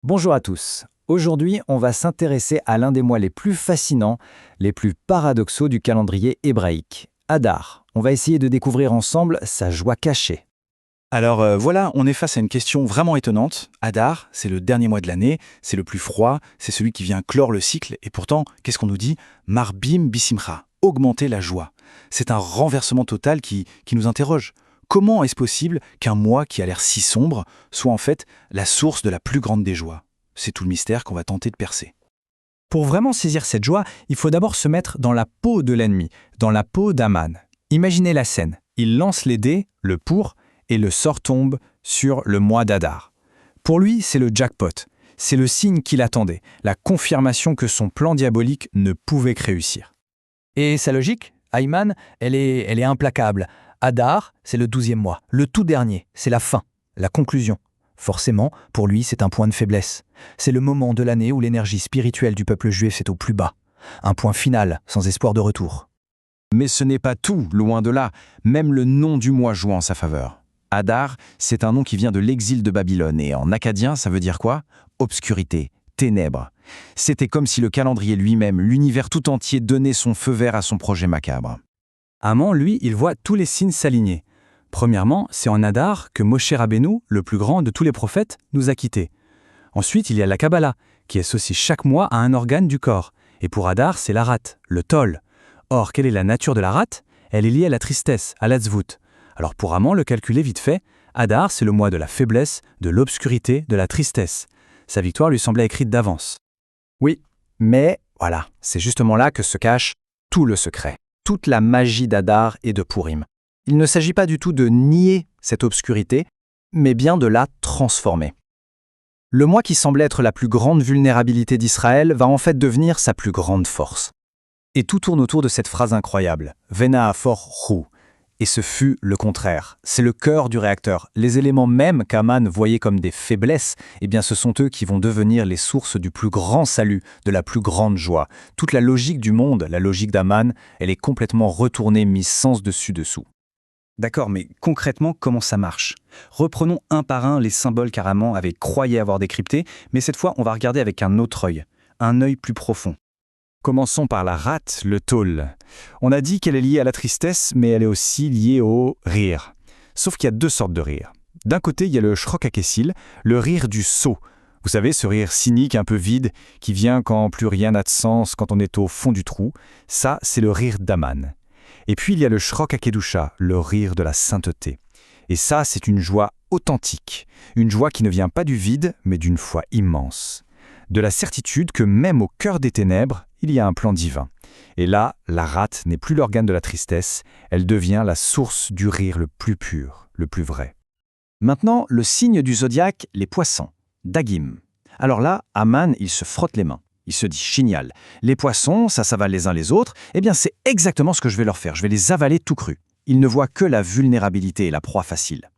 Bonjour à tous. Aujourd'hui, on va s'intéresser à l'un des mois les plus fascinants, les plus paradoxaux du calendrier hébraïque, Hadar. On va essayer de découvrir ensemble sa joie cachée. Alors voilà, on est face à une question vraiment étonnante. Hadar, c'est le dernier mois de l'année, c'est le plus froid, c'est celui qui vient clore le cycle, et pourtant, qu'est-ce qu'on nous dit? Marbim bisimcha, augmenter la joie. C'est un renversement total qui nous interroge. Comment est-ce possible qu'un mois qui a l'air si sombre soit en fait la source de la plus grande des joies? C'est tout le mystère qu'on va tenter de percer. Pour vraiment saisir cette joie, il faut d'abord se mettre dans la peau de l'ennemi, dans la peau d'Aman. Imaginez la scène. Il lance les dés, le pour, et le sort tombe sur le mois d'Hadar. Pour lui, c'est le jackpot. C'est le signe qu'il attendait, la confirmation que son plan diabolique ne pouvait que réussir. Et sa logique, Ayman, elle est implacable. Hadar, c'est le 12e mois. Le tout dernier, c'est la fin, la conclusion. Forcément, pour lui, c'est un point de faiblesse. C'est le moment de l'année où l'énergie spirituelle du peuple juif est au plus bas. Un point final, sans espoir de retour. Mais ce n'est pas tout, loin de là. Même le nom du mois joue en sa faveur. Hadar, c'est un nom qui vient de l'exil de Babylone, et en akkadien, ça veut dire quoi? Obscurité, ténèbres. C'était comme si le calendrier lui-même, l'univers tout entier, donnait son feu vert à son projet macabre. Haman, lui, il voit tous les signes s'aligner. Premièrement, c'est en Hadar que Moshe Rabbeinu, le plus grand de tous les prophètes, nous a quittés. Ensuite, il y a la Kabbalah, qui associe chaque mois à un organe du corps. Et pour Hadar, c'est la rate, le tol. Or, quelle est la nature de la rate? Elle est liée à la tristesse, à l'Atzvut. Alors pour Haman, le calcul est vite fait. Hadar, c'est le mois de la faiblesse, de l'obscurité, de la tristesse. Sa victoire lui semblait écrite d'avance. Oui, mais voilà, c'est justement là que se cache tout le secret, toute la magie d'Hadar et de Purim. Il ne s'agit pas du tout de nier cette obscurité, mais bien de la transformer. Le mois qui semblait être la plus grande vulnérabilité d'Israël va en fait devenir sa plus grande force. Et tout tourne autour de cette phrase incroyable, Vena afor hu. Et ce fut le contraire. C'est le cœur du réacteur. Les éléments même qu'Aman voyait comme des faiblesses, eh bien ce sont eux qui vont devenir les sources du plus grand salut, de la plus grande joie. Toute la logique du monde, la logique d'Aman, elle est complètement retournée, mise sens dessus-dessous. D'accord, mais concrètement, comment ça marche? Reprenons un par un les symboles qu'Araman avait croyé avoir décryptés, mais cette fois, on va regarder avec un autre œil, un œil plus profond. Commençons par la rate, le tôle. On a dit qu'elle est liée à la tristesse, mais elle est aussi liée au rire. Sauf qu'il y a deux sortes de rire. D'un côté, il y a le shrok hakessil, le rire du sot. Vous savez, ce rire cynique, un peu vide, qui vient quand plus rien n'a de sens, quand on est au fond du trou. Ça, c'est le rire d'Aman. Et puis, il y a le shrok hakedusha, le rire de la sainteté. Et ça, c'est une joie authentique. Une joie qui ne vient pas du vide, mais d'une foi immense. De la certitude que même au cœur des ténèbres, il y a un plan divin. Et là, la rate n'est plus l'organe de la tristesse, elle devient la source du rire le plus pur, le plus vrai. Maintenant, le signe du zodiaque, les poissons, Dagim. Alors là, Aman, il se frotte les mains. Il se dit génial. Les poissons, ça s'avale les uns les autres. Eh bien, c'est exactement ce que je vais leur faire. Je vais les avaler tout crus. Ils ne voient que la vulnérabilité et la proie facile.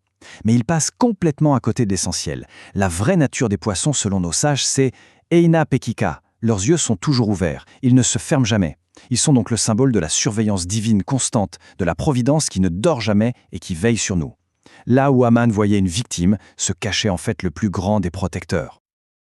Mais ils passent complètement à côté de l'essentiel. La vraie nature des poissons, selon nos sages, c'est Eina Pekika. Leurs yeux sont toujours ouverts. Ils ne se ferment jamais. Ils sont donc le symbole de la surveillance divine constante, de la providence qui ne dort jamais et qui veille sur nous. Là où Aman voyait une victime, se cachait en fait le plus grand des protecteurs.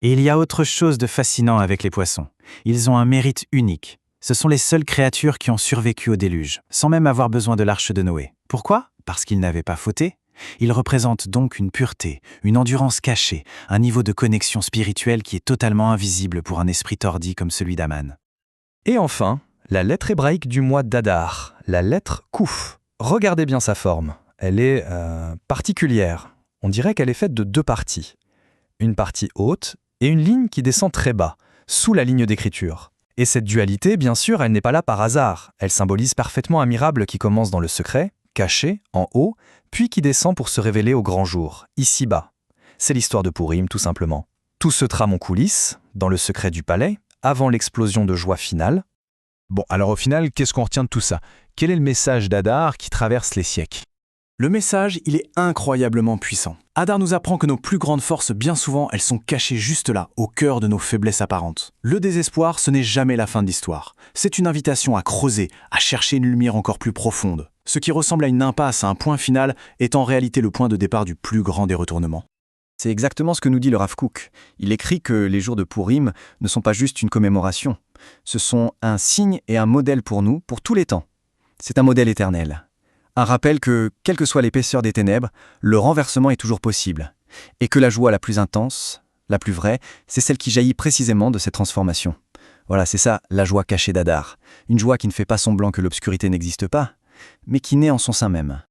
Et il y a autre chose de fascinant avec les poissons. Ils ont un mérite unique. Ce sont les seules créatures qui ont survécu au déluge, sans même avoir besoin de l'arche de Noé. Pourquoi? Parce qu'ils n'avaient pas fauté. Ils représentent donc une pureté, une endurance cachée, un niveau de connexion spirituelle qui est totalement invisible pour un esprit tordi comme celui d'Aman. Et enfin, la lettre hébraïque du mois d'Hadar, la lettre Kouf. Regardez bien sa forme. Elle est particulière. On dirait qu'elle est faite de deux parties. Une partie haute et une ligne qui descend très bas, sous la ligne d'écriture. Et cette dualité, bien sûr, elle n'est pas là par hasard. Elle symbolise parfaitement un miracle qui commence dans le secret, caché, en haut, puis qui descend pour se révéler au grand jour, ici-bas. C'est l'histoire de Purim, tout simplement. Tout se trame en coulisses, dans le secret du palais, avant l'explosion de joie finale. Bon, alors au final, qu'est-ce qu'on retient de tout ça? Quel est le message d'Hadar qui traverse les siècles? Le message, il est incroyablement puissant. Hadar nous apprend que nos plus grandes forces, bien souvent, elles sont cachées juste là, au cœur de nos faiblesses apparentes. Le désespoir, ce n'est jamais la fin de l'histoire. C'est une invitation à creuser, à chercher une lumière encore plus profonde. Ce qui ressemble à une impasse, à un point final, est en réalité le point de départ du plus grand des retournements. C'est exactement ce que nous dit le Rav Kook. Il écrit que les jours de Pourim ne sont pas juste une commémoration. Ce sont un signe et un modèle pour nous, pour tous les temps. C'est un modèle éternel. Un rappel que, quelle que soit l'épaisseur des ténèbres, le renversement est toujours possible. Et que la joie la plus intense, la plus vraie, c'est celle qui jaillit précisément de cette transformation. Voilà, c'est ça, la joie cachée d'Adar. Une joie qui ne fait pas semblant que l'obscurité n'existe pas, mais qui naît en son sein même.